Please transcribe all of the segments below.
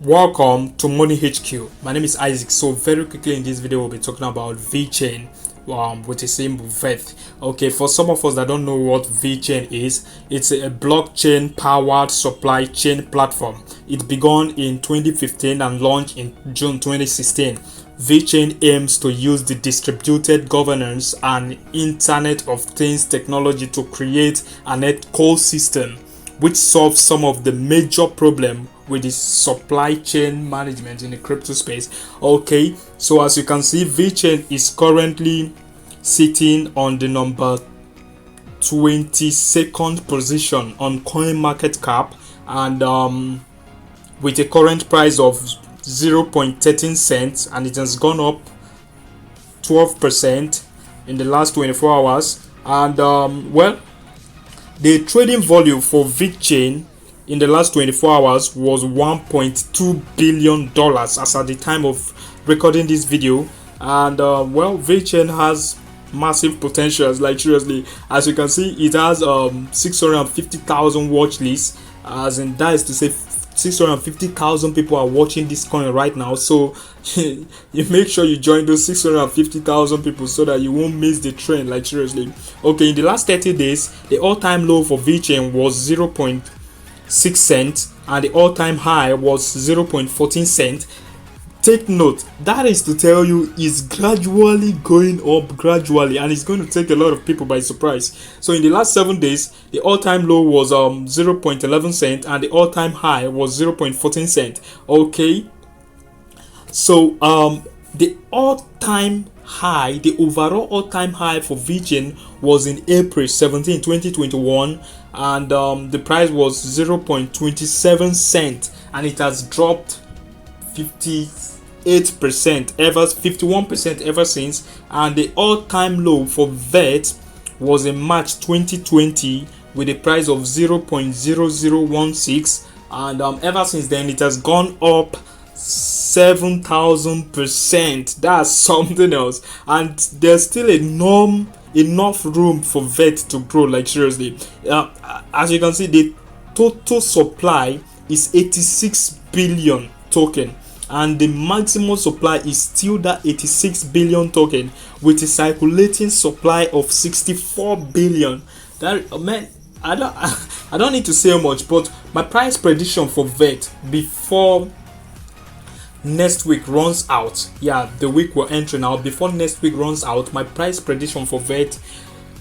Welcome to Money HQ. My name is Isaac. So very quickly in this video we'll be talking about Vechain with a symbol VET. Okay, for some of us that don't know what Vechain is, it's a blockchain powered supply chain platform. It began in 2015 and launched in June 2016. Vechain aims to use the distributed governance and Internet of Things technology to create an ecosystem which solves some of the major problems with the supply chain management in the crypto space. Okay, so as you can see, Vechain is currently sitting on the number 22nd position on CoinMarketCap, and with a current price of 0.13 cents, and it has gone up 12% in the last 24 hours. And the trading volume for Vechain in the last 24 hours was $1.2 billion as at the time of recording this video. And Vechain has massive potentials, like seriously. As you can see, it has 650,000 watch lists, as in that is to say 650,000 people are watching this coin right now. So you make sure you join those 650,000 people so that you won't miss the trend, like seriously. Okay, in the last 30 days the all-time low for Vechain was 0.6 cents and the all-time high was 0.14 cents. Take note, that is to tell you it's gradually going up gradually, and it's going to take a lot of people by surprise. So in the last 7 days the all-time low was 0.11 cent and the all-time high was 0.14 cent. Okay, so the all-time high, the overall all-time high for Vechain was in April 17, 2021, and the price was 0.27 cent, and it has dropped 51% ever since. And the all-time low for VET was in March 2020 with a price of 0.0016, and ever since then it has gone up 7,000%. That's something else, and there's still enough room for VET to grow, like seriously. As you can see, the total supply is 86 billion token, and the maximum supply is still that 86 billion token with a circulating supply of 64 billion. That man, I don't need to say much, but my price prediction for VET before next week runs out, the week we're entering now, before next week runs out, my price prediction for VET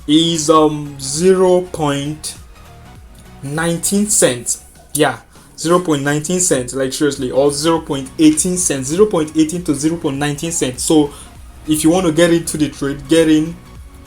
is 0.19 cents. 0.19 cents, like seriously, or 0.18 cents, 0.18 to 0.19 cents. So if you want to get into the trade, get in,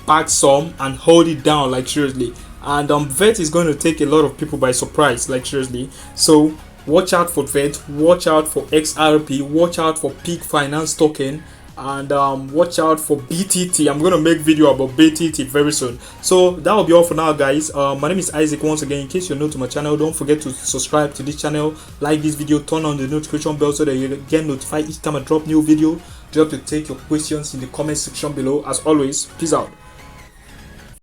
pack some and hold it down, like seriously. And VET is going to take a lot of people by surprise, like seriously. So watch out for VET, watch out for XRP, watch out for Peak Finance token, and watch out for BTT. I'm going to make video about BTT very soon. So that will be all for now, guys. My name is Isaac. Once again, in case you're new to my channel, don't forget to subscribe to this channel, like this video, turn on the notification bell so that you get notified each time I drop new video. Do you have to take your questions in the comment section below. As always, peace out.